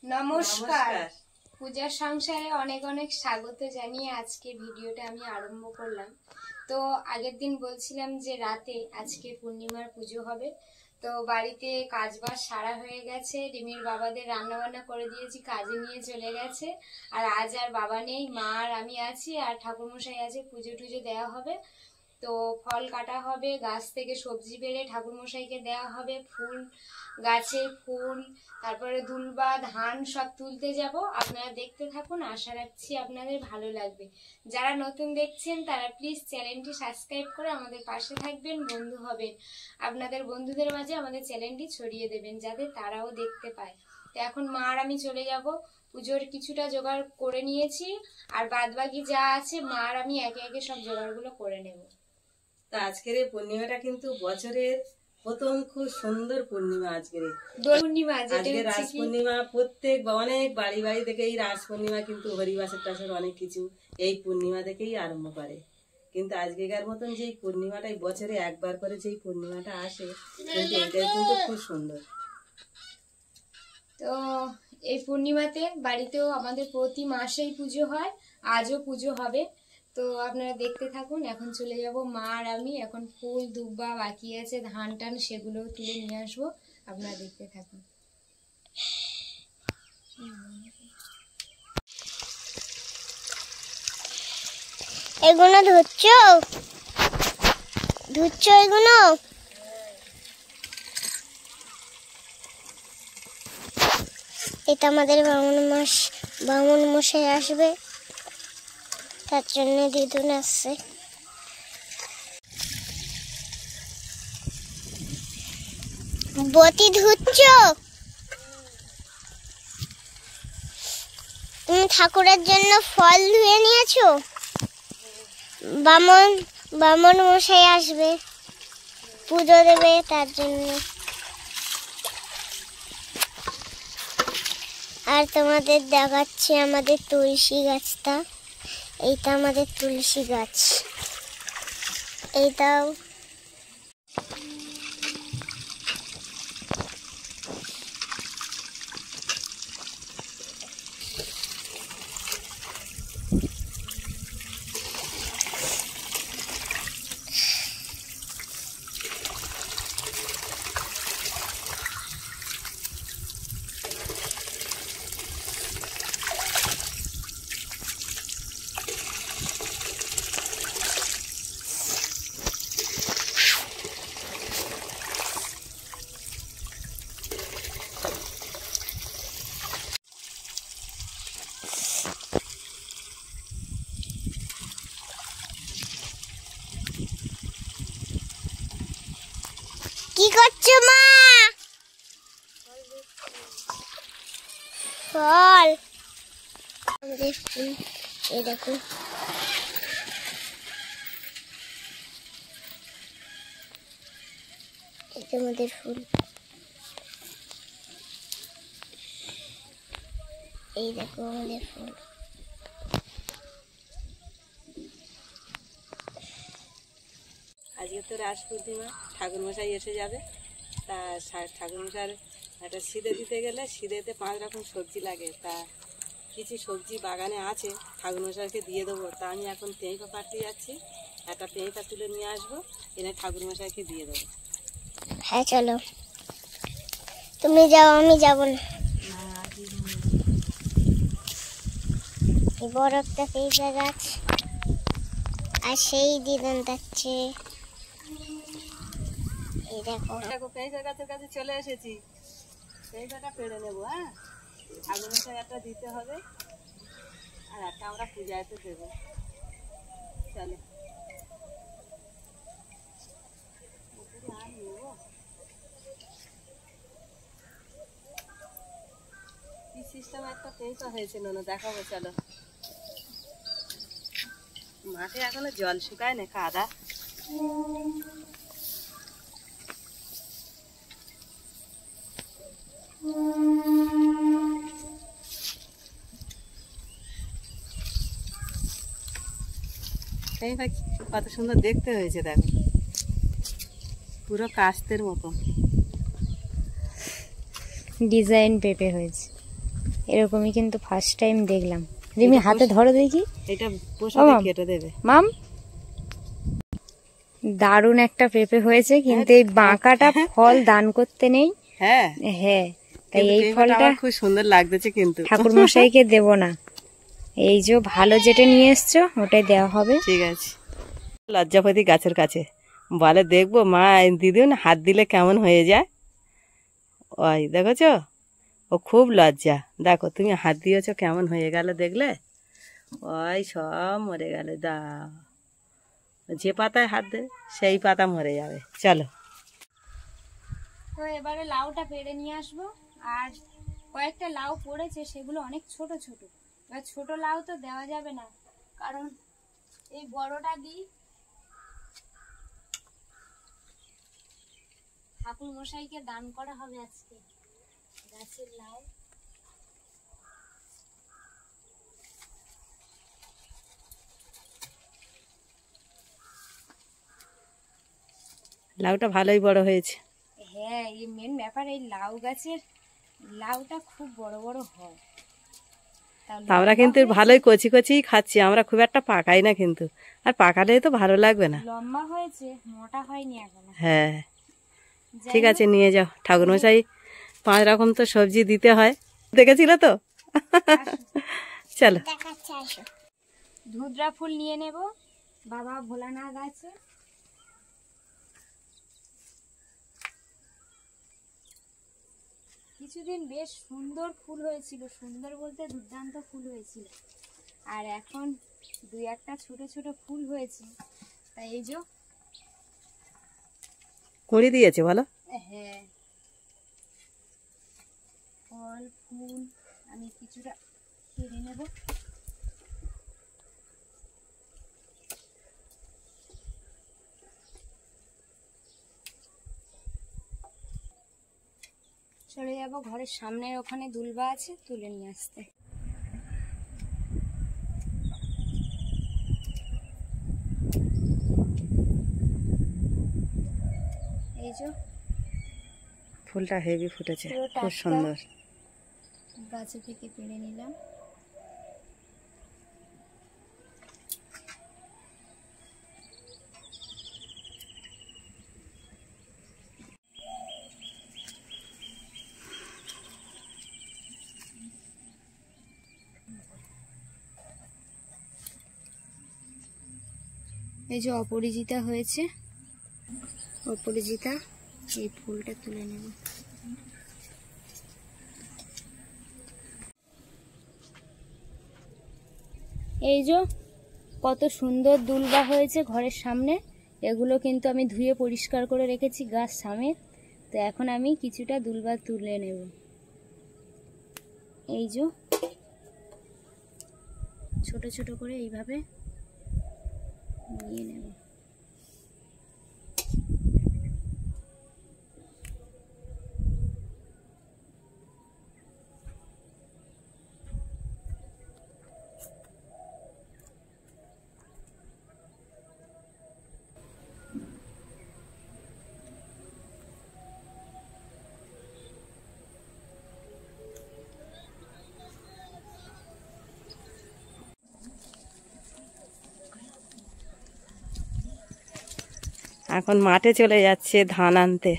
নমস্কার। পূজার সংসারে অনেক অনেক স্বাগত জানিয়ে আজকে ভিডিওটা আমি আরম্ভ করলাম। তো আগের দিন বলছিলাম যে রাতে আজকে পূর্ণিমার পুজো হবে, তো বাড়িতে কাজবাজ সারা হয়ে গেছে। রিমির বাবাদের রান্না বান্না করে দিয়েছি, কাজে নিয়ে চলে গেছে। আর আজ আর বাবা নেই, মা আর আমি আছি, আর ঠাকুরমশাই আছে, পুজো টুজো দেওয়া হবে। তো ফল কাটা হবে, গাছ থেকে সবজি পেড়ে ঠাকুরমশাইকে দেওয়া হবে, ফুল গাছে ফুল, তারপরে দুলবা ধান সব তুলতে যাব। আপনারা দেখতে থাকুন, আশা রাখছি আপনাদের ভালো লাগবে। যারা নতুন দেখছেন তারা প্লিজ চ্যানেলটি সাবস্ক্রাইব করে আমাদের পাশে থাকবেন, বন্ধু হবেন। আপনাদের বন্ধুদের মাঝে আমাদের চ্যানেলটি ছড়িয়ে দেবেন যাতে তারাও দেখতে পায়। তো এখন মা আর আমি চলে যাব। পুজোর কিছুটা জোগাড় করে নিয়েছি, আর বাদবাকি যা আছে মা আর আমি একে একে সব জোগাড়গুলো করে নেব। তা আজকের এই পূর্ণিমাটা কিন্তু বছরের প্রথম খুব সুন্দর পূর্ণিমা। আজকের আজকে রাস পূর্ণিমা, প্রত্যেক অনেক বাড়ি বাড়ি থেকে এই রাস পূর্ণিমা কিন্তু হরিবাসের টাসের অনেক কিছু এই পূর্ণিমা থেকেই আরম্ভ করে। কিন্তু আজকেকার মতন যে পূর্ণিমাটাই বছরে একবার করে যেই পূর্ণিমাটা আসে, কিন্তু এটাই কিন্তু খুব সুন্দর। তো এই পূর্ণিমাতে বাড়িতেও আমাদের প্রতি মাসেই পুজো হয়, আজও পুজো হবে। তো আপনারা দেখতে থাকুন। এখন চলে যাব মা আর আমি। এখন ফুল দুব্বা বাকি আছে, ধান টান সেগুলো তুলে নিয়ে আসবো। আপনারা দেখতে থাকুন। এগুলো ধুচ্ছো এগুলো? এটা আমাদের বামুন মশাই আসবে, তার জন্য দিদুন আসছে। বতি ধুচ্ছো? তুমি ঠাকুরের জন্য ফল ধুয়ে নিয়েছো? বামুন মশাই আসবে, পুজো দেবে, তার জন্য। আর তোমাদের দেখাচ্ছি আমাদের তুলসী গাছটা। এইটা আমাদের তুলসী গাছ। এইটাও কি করছো মা? ফল, আমাদের ফুল, এই দেখো। এটা আমাদের ফুল, এই দেখো আমাদের ফুল। আজকে তো রাস পূর্ণিমা, ঠাকুরমশাই এসে যাবে। তা ঠাকুরমশার একটা সিদে দিতে গেলে সিদেতে 5 রকম সবজি লাগে। তা কিছু সবজি বাগানে আছে, ঠাকুরমশাইকে দিয়ে দেবো। তা আমি এখন পেঁপা কাটতে যাচ্ছি, একটা পেঁপা তুলে নিয়ে আসবো, এনে ঠাকুরমশাইকে দিয়ে দেবো। হ্যাঁ চলো, তুমি যাও, আমি যাব না। বড় একটা পেঁপা গাছ, আর সেই দিদন যাচ্ছে। এই দেখো পেঁপা গাছের কাছে চলে এসেছি, পেঁপাটা পেড়ে নেবো। হ্যাঁ, ঠাকুরমশাই একটা দিতে হবে, আর একটা আমরা পূজাতে দেবো। চলো, কি সিস্টেম একটা পেঁপা হয়েছে ননু, দেখাবো। চলো, মাঠে এখনো জল শুকায় না, কাদা। কত সুন্দর দেখতে হয়েছে, দেখো, পুরো কাস্তের মতো ডিজাইন পেঁপে হয়েছে। এরকমই কিন্তু ফার্স্ট টাইম দেখলাম। রিমি হাতে ধরো দেখি, এটা পোষাতে কেটে দেবে মাম। দারুণ একটা পেঁপে হয়েছে, কিন্তু এই বাঁকাটা ফল দান করতে নেই। হ্যাঁ হ্যাঁ, তাই এই ফলটা খুব সুন্দর লাগতেছে, কিন্তু ঠাকুর মশাইকে দেব না। এই যে ভালো যেটা নিয়ে এসছো ওটাই দেওয়া হবে। ঠিক আছে। লজ্জাপতি গাছের কাছে বলে দেখবো মা দিদিন হাত দিলে কেমন হয়ে যায়। ওই দেখেছো, ও খুব লজ্জা। দেখো তুমি হাত দিয়েছো কেমন হয়ে গেল দেখলে, ওই সব মরে গেল। দাও, যে পাতায় হাত দে সেই পাতা মরে যাবে। চলো, তো এবারে লাউটা পেড়ে নিয়ে আসবো। আর কয়েকটা লাউ পড়েছে, সেগুলো অনেক ছোট ছোট। এবার ছোট লাউ তো দেওয়া যাবে না, কারণ এই বড়টা দিই ঠাকুর মশাইকে দান করা হবে আজকে। গাছের লাউ লাউটা ভালোই বড় হয়েছে। হ্যাঁ, এই মেন ব্যাপার, এই লাউ গাছের লাউটা খুব বড় বড় হয়। আমরা কিন্তু ভালোই কচি কচি খাচ্ছি, আমরা খুব একটা পাকাই না, কিন্তু আর পাকালে তো ভালো লাগবে না। লম্বা হয়েছে, মোটা হয়নি এখনো। হ্যাঁ ঠিক আছে, নিয়ে যাও। ঠাকুরমশাই 5 রকম তো সবজি দিতে হয়, দেখেছিল তো। চলো, ধুতরা ফুল নিয়ে নেব। বাবা ভোলানাথ আছে। কিছুদিন বেশ সুন্দর ফুল হয়েছিল, সুন্দর বলতে দুর্দান্ত ফুল হয়েছিল। আর এখন 2-1টা ছোট ছোট ফুল হয়েছে। তাই এই যে কুড়ি দিয়েছে বলো। হ্যাঁ, ফল ফুল আমি কিছুটা কেড়ে নেব। চলে যাব ঘরের সামনে, ওখানে দুলবা আছে, তুলে নিয়ে আসতে। এই যে ফুলটা হেভি ফুটেছে, খুব সুন্দর। গাছে থেকে পেড়ে নিলাম। এই যে অপরাজিতা হয়েছে, অপরাজিতা, এই ফুলটা তুলে নেব। এই যে কত সুন্দর দুলবা হয়েছে ঘরের সামনে। এগুলো কিন্তু আমি ধুয়ে পরিষ্কার করে রেখেছি গাছ সমেত। তো এখন আমি কিছুটা দুলবা তুলে নেব। এই যে ছোট ছোট করে এইভাবে নিয়ে নেব। এখন মাঠে চলে যাচ্ছে ধান আনতে।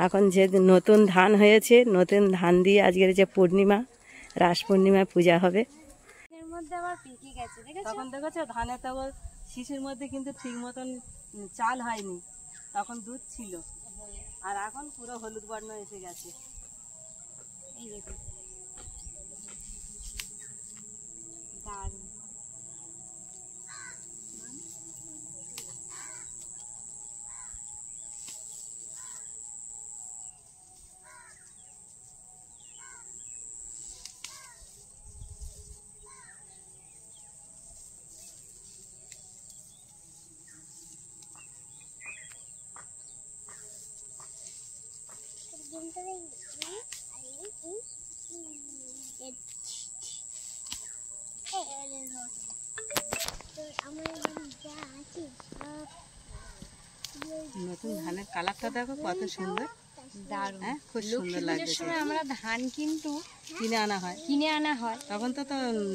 এখন যে নতুন ধান হয়েছে, নতুন ধান দিয়ে আজকের যে পূর্ণিমা, রাস পূর্ণিমায় পূজা হবে। এর মধ্যে আবার পেকে গেছে, দেখেছো? তখন দেখেছো ধানের তো শিশির মধ্যে কিন্তু ঠিক মতন চাল হয়নি, তখন দুধ ছিল, আর এখন পুরো হলুদ বর্ণ এসে গেছে। এই দেখো, দারুণ। নতুন ধানের কালারটা দেখো কত সুন্দর। দারুণ। খুব লক্ষ্মী সুন্দর পুজোর লাগছে। সময় আমরা ধান কিন্তু কিনে আনা হয়, তখন তো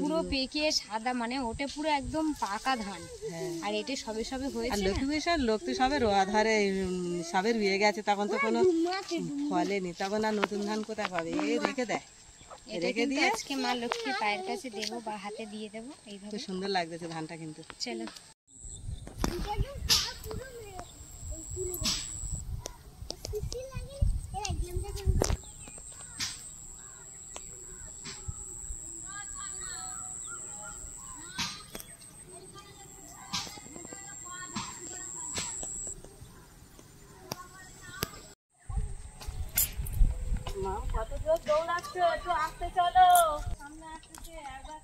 পুরো পেকে সাদা, মানে ওটা পুরো একদম পাকা ধান। আর এটা সবে সবে আর হয়েছে লক্ষ্মী পুজোর লোক তো সবে রোয়া ধরে, সবে রুয়ে গেছে, তখন তো কোনো ফলেনি, তখন আর নতুন ধান কোথায় পাবে, রেখে দেয়। এটা কিন্তু আজকে মা লক্ষ্মীর পায়ের কাছে দেবো বা হাতে দিয়ে দেবো এইভাবে। খুব সুন্দর লাগতেছে ধানটা কিন্তু। চলো কত জোর দৌড়াচ্ছে, একটু আসতে চলো, সামনে আসতেছে, একবার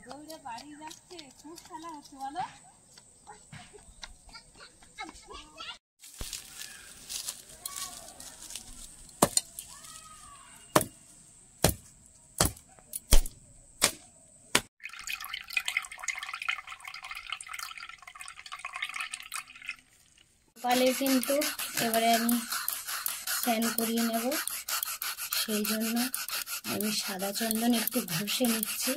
দৌড়ে বাড়ি যাচ্ছে, খুব খেলা হচ্ছে বলো। সকালে কিন্তু এবারে আমি স্নান করিয়ে নেব, সেই জন্য আমি সাদা চন্দন একটু ঘষে নিচ্ছি।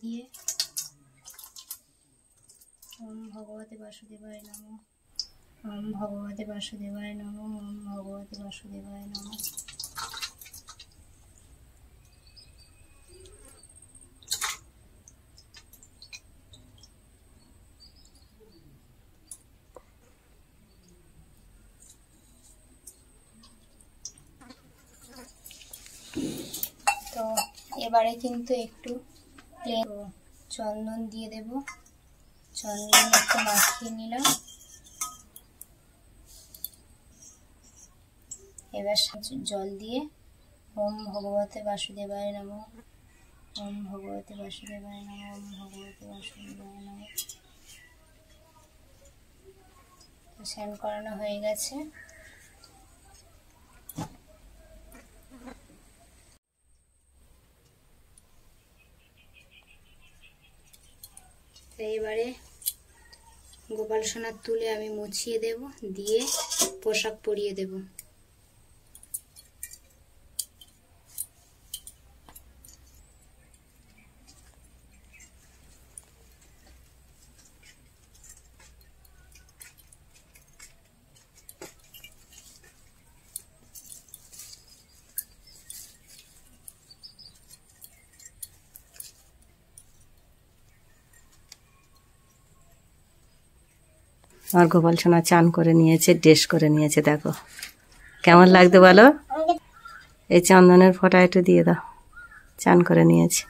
দিয়ে ওম ভগবতে বাসুদেবায় নমঃ, ওম ভগবতে বাসুদেবায় নমঃ, ওম ভগবতে বাসুদেবায় নমঃ। তো এবারে কিন্তু একটু চন্দন দিয়ে দেব, চন্দন একটু মাখিয়ে নিলাম। এবার জল দিয়ে ওম ভগবতে বাসুদেবায় নমঃ, ওম ভগবতে বাসুদেবায় নমঃ, ওম ভগবতে বাসুদেবায় নমঃ। তো স্নান করানো হয়ে গেছে। এবারে গোপাল সোনার তুলে আমি মুছিয়ে দেব, দিয়ে পোশাক পরিয়ে দেব। আর গোপাল সোনা চান করে নিয়েছে, ড্রেস করে নিয়েছে, দেখো কেমন লাগতো বলো। এই চন্দনের ফোঁটা একটু দিয়ে দাও, চান করে নিয়েছে।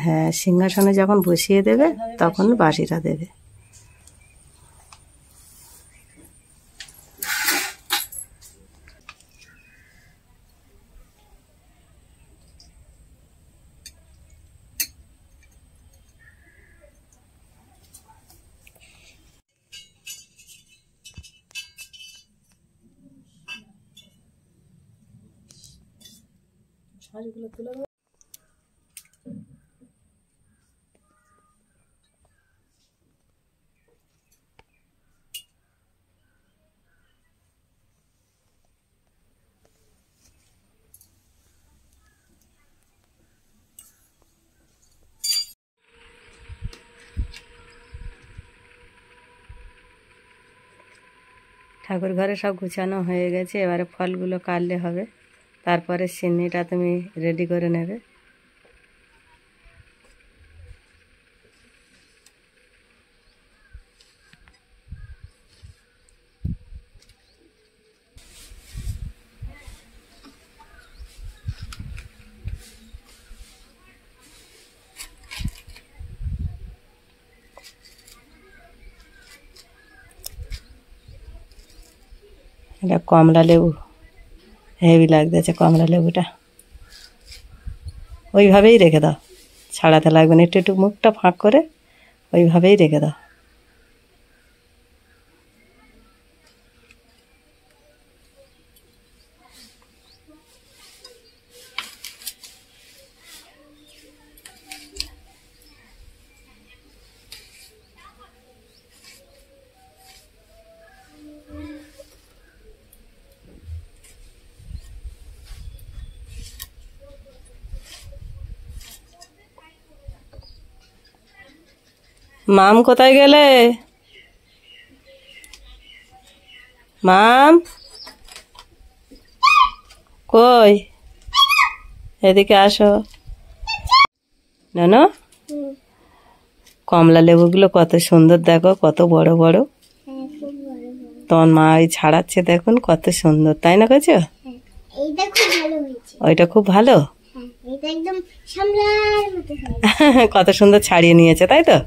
হ্যাঁ, সিংহাসনে যখন বসিয়ে দেবে তখন বাঁশিটা দেবে। শাড়িগুলো তুলে ঠাকুর ঘরে সব গুছানো হয়ে গেছে, এবারে ফলগুলো কাটলে হবে, তারপরে সিন্নিটা তুমি রেডি করে নেবে। এটা কমলা লেবু, হেভি লাগতেছে কমলা লেবুটা। ওইভাবেই রেখে দাও, ছাড়াতে লাগবে না, একটু একটু মুখটা ফাঁক করে ওইভাবেই রেখে দাও। মাম কোথায় গেলে? মাম কই, এদিকে আসো। নানো, কমলা লেবুগুলো কত সুন্দর, দেখো কত বড় বড়। তোমার মা ওই ছাড়াচ্ছে, দেখুন কত সুন্দর, তাই না কাছে? ওইটা খুব ভালো, কত সুন্দর ছাড়িয়ে নিয়েছে, তাই তো?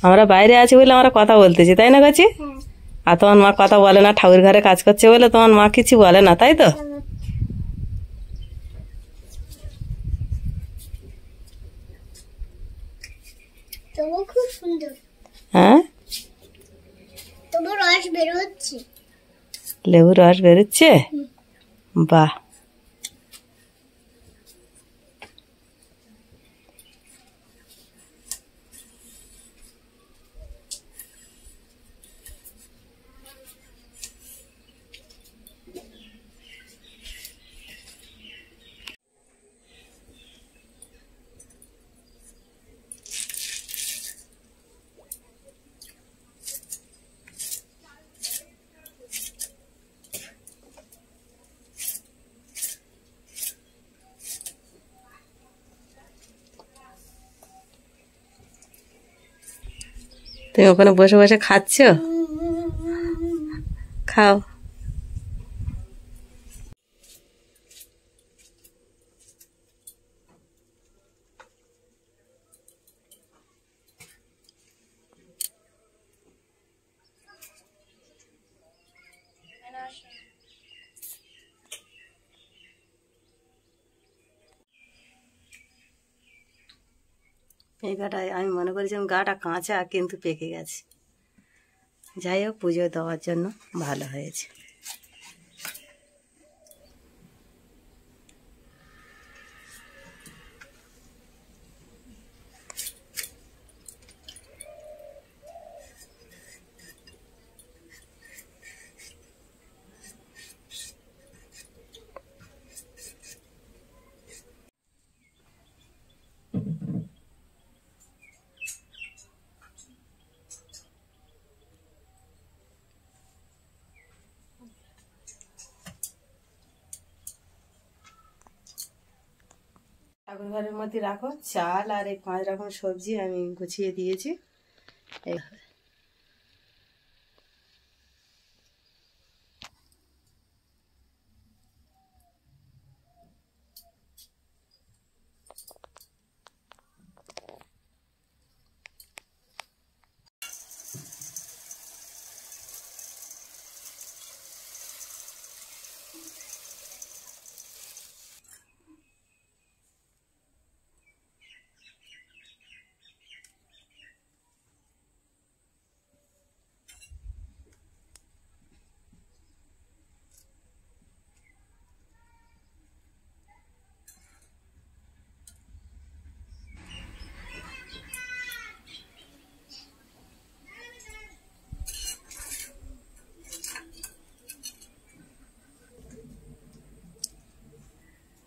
আমরা বাইরে আছি বলে আমরা কথা বলতেছি, তাই না কাছে? আর তোমার মা কথা বলে না, ঠাকুর ঘরে কাজ করছে বলে তোমার মা কিছু বলে না, তাই তো? খুব সুন্দর। হ্যাঁ, তবু রস বেরোচ্ছে, লেবুর রস বেরোচ্ছে, বাহ। তুমি ওখানে বসে বসে খাচ্ছ, খাও। এই গাটায় আমি মনে করেছিলাম গাটা কাঁচা, কিন্তু পেকে গেছে। যাই হোক, পুজো দেওয়ার জন্য ভালো হয়েছে। ঠাকুর ঘরের মধ্যে রাখো, চাল আর এই 5 রকম সবজি আমি গুছিয়ে দিয়েছি।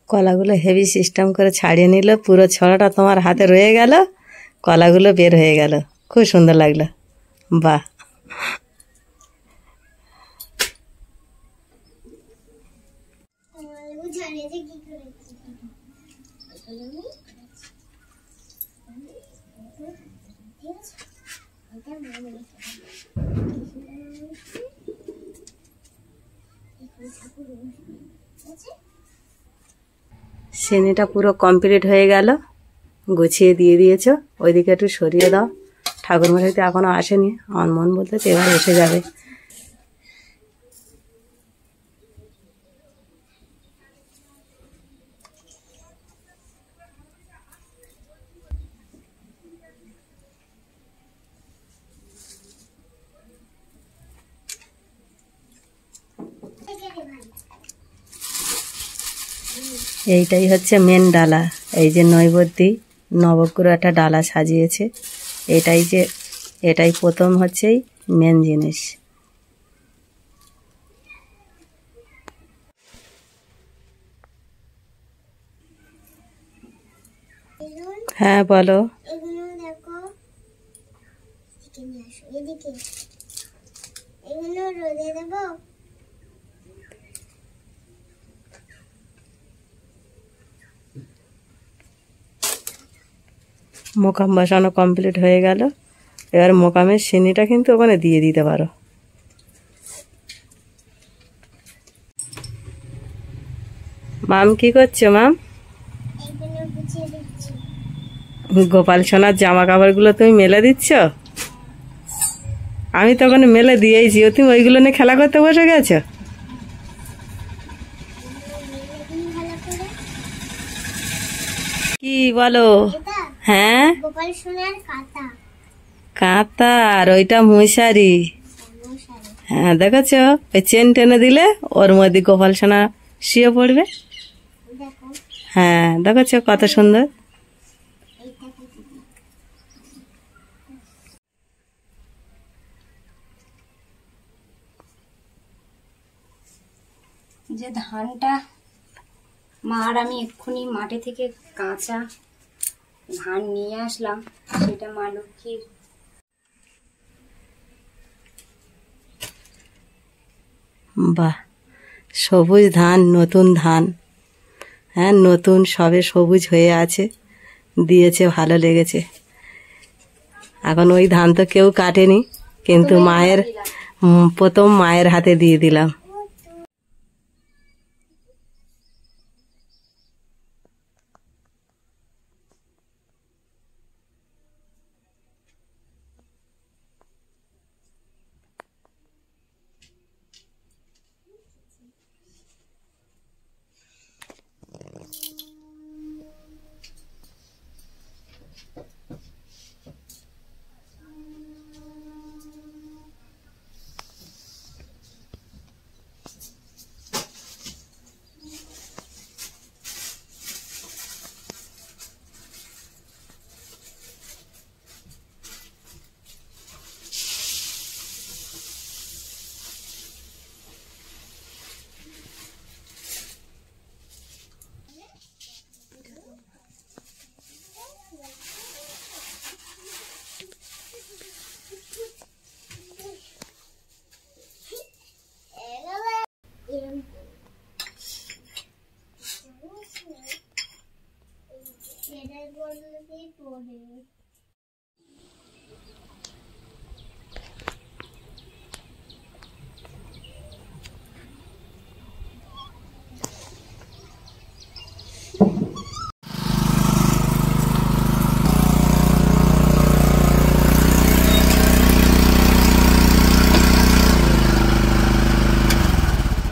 কলাগুলো হেভি সিস্টেম করে ছাড়িয়ে নিল, পুরো ছড়াটা তোমার হাতে রয়ে গেল, কলাগুলো বের হয়ে গেল, খুব সুন্দর লাগলো, বাহ। সেনিটা পুরো কমপ্লিট হয়ে গেল, গুছিয়ে দিয়ে দিয়েছো। ওইদিকে একটু সরিয়ে দাও, ঠাকুরমশাই তো এখনো আসেনি, আমার মন বলতেছে এবার এসে যাবে। এইটাই হচ্ছে মেন ডালা। এই যে নৈবেদ্যি নবগ্রহ একটা ডালা সাজিয়েছে, এটাই প্রথম হচ্ছেই মেন জিনিস। হ্যাঁ বলো। মোকাম বসানো কমপ্লিট হয়ে গেল, এবার মোকামের সিনিটা কিন্তু ওখানে দিয়ে দিতে পারো। মাম কি করছো মাম? গোপাল সোনার জামা কাপড়গুলো তুমি মেলে দিচ্ছ? আমি তো ওখানে মেলে দিয়েছি, তুমি ওইগুলো নিয়ে খেলা করতে বসে গেছো? কি বলো? হ্যাঁ কাঁথা, আর ওইটা মশারি। হ্যাঁ দেখেছ, ওই চেন টেনে দিলে ওর মধ্যে গোপাল সোনা শুয়ে পড়বে। হ্যাঁ দেখেছ কত সুন্দর। যে ধানটা মা আর আমি এক্ষুনি মাঠে থেকে কাঁচা ধান নিয়ে আসলাম, সেটা মা লক্ষ্মীর বাহ, সবুজ ধান, নতুন ধান। হ্যাঁ নতুন সবে সবুজ হয়ে আছে, দিয়েছে, ভালো লেগেছে। এখন ওই ধান তো কেউ কাটেনি, কিন্তু মায়ের প্রথম মায়ের হাতে দিয়ে দিলাম।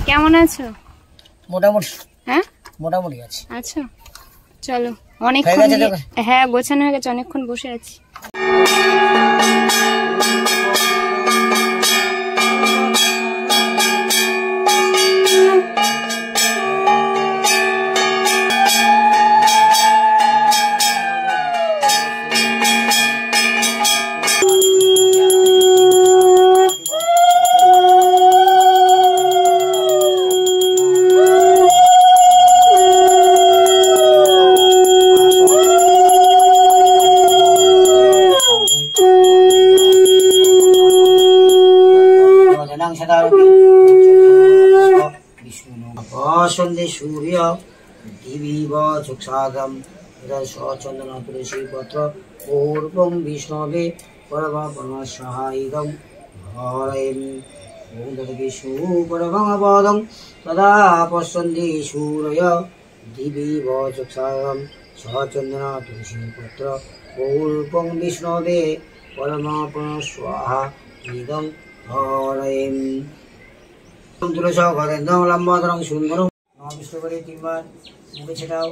কেমন আছো? মোটামুটি। হ্যাঁ মোটামুটি আছে। আচ্ছা চলো, অনেকক্ষণ হ্যাঁ গোছানো হয়ে গেছে, অনেকক্ষণ বসে আছি। সন্ধে সূর্য দিবিব চক্ষাগম সচন্দন তুলসী পত্র পূর্বং বিষ্ণবে পরমপরমসহায়িদং হরেন ওম বিষ্ণু পরমপদং তদা পশ্যন্তি সূর্য দিবিব চক্ষাগম সচন্দন তুলসী পত্র পূর্বং বিষ্ণবে পরমাপন স্বাহা ইদং হরয়িম। তুলস গন্ধেন্দ্রং লম্বোদরং সুন্দরং নমঃ বিষ্ণু করে 3 বার মুখে ছেটাও।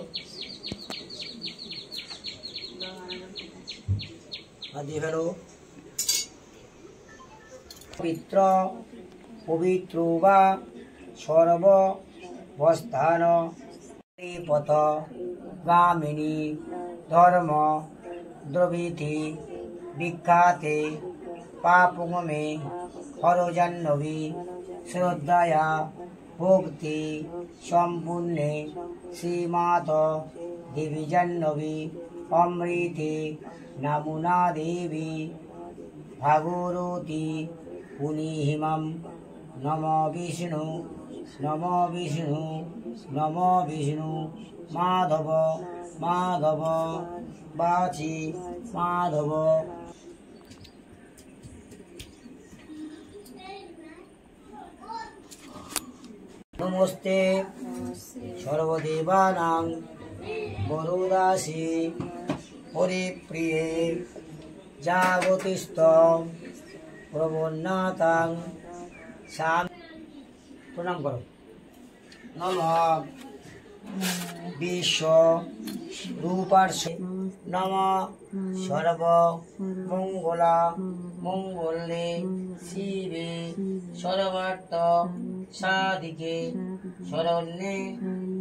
আর দিয়ে ফেলো। পবিত্র পবিত্র বা সর্ববস্থান পথ গামিনী ধর্ম দ্রবিতি বিখ্যাতে পাপুমে হরজাহ্নবী শ্রদ্ধায়া ভক্তি সম্পূর্ণে শ্রীমাত দেবী জাহ্নবী অমৃতে নামুনা দেবী ভাগরতী পুনিহিমম। নম বিষ্ণু নম বিষ্ণু নম বিষ্ণু মাধব মাধব বাচি মাধব। নমস্তে সর্বদেবানাং বরদাসী হরিপ্রিয়ে জাগতিস্থ প্রবন্নাতাং সাম। প্রণাম করো। নমঃ বিশ্ব রূপার্ষে নমঃ সর্ব মঙ্গলা মঙ্গলে শিবে সর্বার্থ সাধিকে শরণ্যে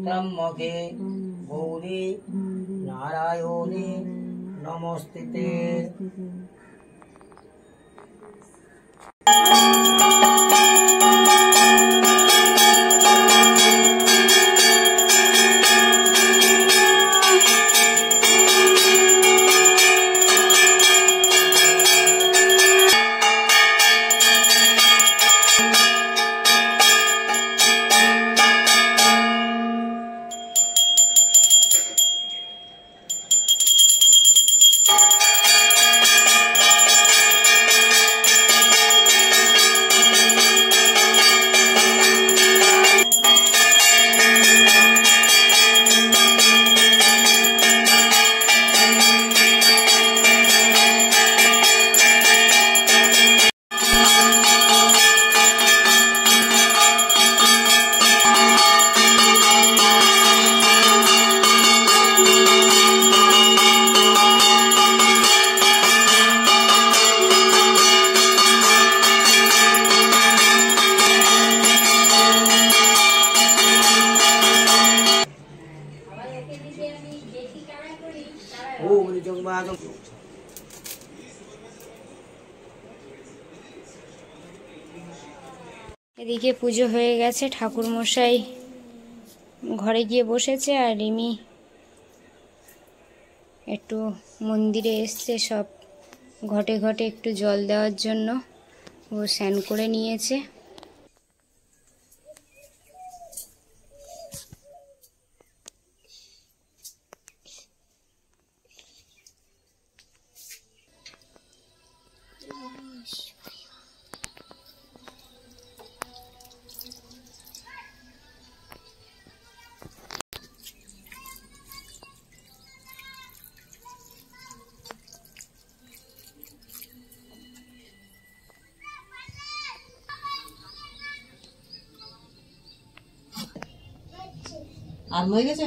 ত্র্যম্বকে গৌরী নারায়ণী নমস্তুতে। এদিকে পুজো হয়ে গেছে, ঠাকুর মশাই ঘরে গিয়ে বসেছে আর রিমি একটু মন্দিরে এসছে সব ঘটে ঘটে একটু জল দেওয়ার জন্য। ও স্নান করে নিয়েছে। আর হয়ে গেছে।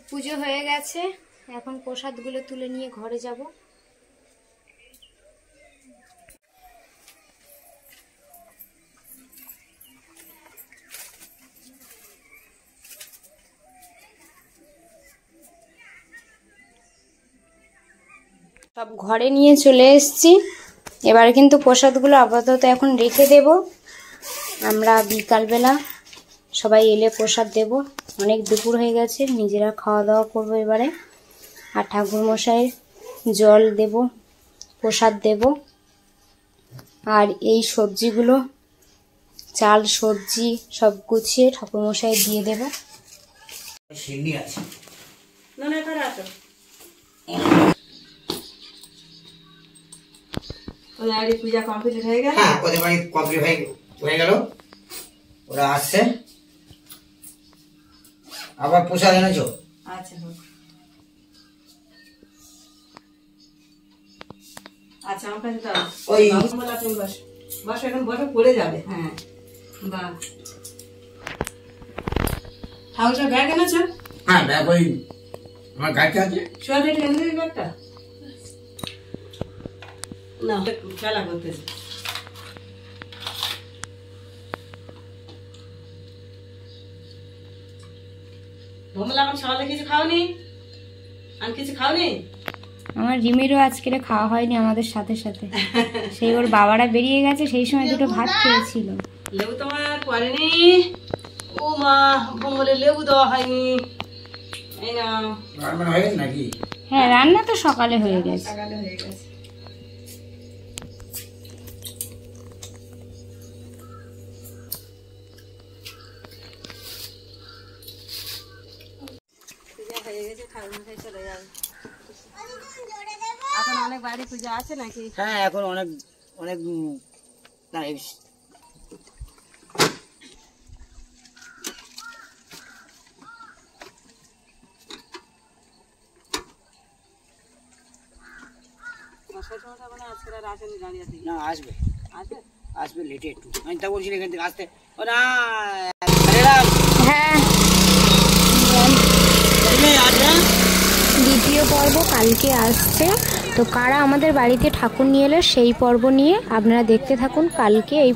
পুজো হয়ে গেছে, এখন প্রসাদগুলো তুলে নিয়ে ঘরে যাব। সব ঘরে নিয়ে চলে এসেছি। এবার কিন্তু প্রসাদগুলো আপাতত এখন রেখে দেব। আমরা বিকালবেলা সবাই এলে প্রসাদ দেব। অনেক দুপুর হয়ে গেছে, নিজেরা খাওয়া দাওয়া করবো এবারে। আর ঠাকুর মশাইয়ের জল দেব, প্রসাদ দেব। আর এই সবজিগুলো চাল সবজি সব গুছিয়ে ঠাকুরমশাই দিয়ে দেব। সিন্নি আছে না না এটা রাখো। ওদের বাড়ি পূজা কমপ্লিট হয়ে গেল। হ্যাঁ ওদের বাড়ি কমপ্লিট হয়ে গেল, ওরা আসছে আবার প্রসাদ এনেছো। আচ্ছা হোক। আচ্ছা আমার কাছে দাও। ওই বলা তুমি বসো বসো, এখন বসো পড়ে যাবে। হ্যাঁ বাহ, ঠাকুর ব্যাগ এনেছো? হ্যাঁ ব্যাগ ওই আমার গাড়িতে আছে। সোয়াদ একটু এনে দিবি ব্যাগটা না, খেলা করতেছে। ভোমলা এখন সকালে কিছু খাওনি? আর কিছু খাওনি? আমার রিমিরও আজকে খাওয়া হয়নি আমাদের সাথে সাথে, সেই ওর বাবারা বেরিয়ে গেছে, সেই সময় দুটো ভাত খেয়েছিল। লেবু তোমার পড়েনি? ও মা, ভোমলে লেবু দেওয়া হয়নি। এই না রান্না হয়ে গেছে নাকি? হ্যাঁ রান্না তো সকালে হয়ে গেছে। সকালে হয়ে গেছে। পূজা হয়ে গেছে, ঠাকুর মশাই চলে যাবে। এখন অনেক বাড়ি পূজা আছে নাকি? হ্যাঁ এখন অনেক অনেক না না আসবে আসবে লেটে একটু, আমি তা বলছি এখান থেকে আসতে। ও না হ্যাঁ দ্বিতীয় পর্ব কালকে আসছে, তো কারা আমাদের বাড়িতে ঠাকুর নিয়ে এলো সেই পর্ব নিয়ে আপনারা দেখতে থাকুন কালকে এই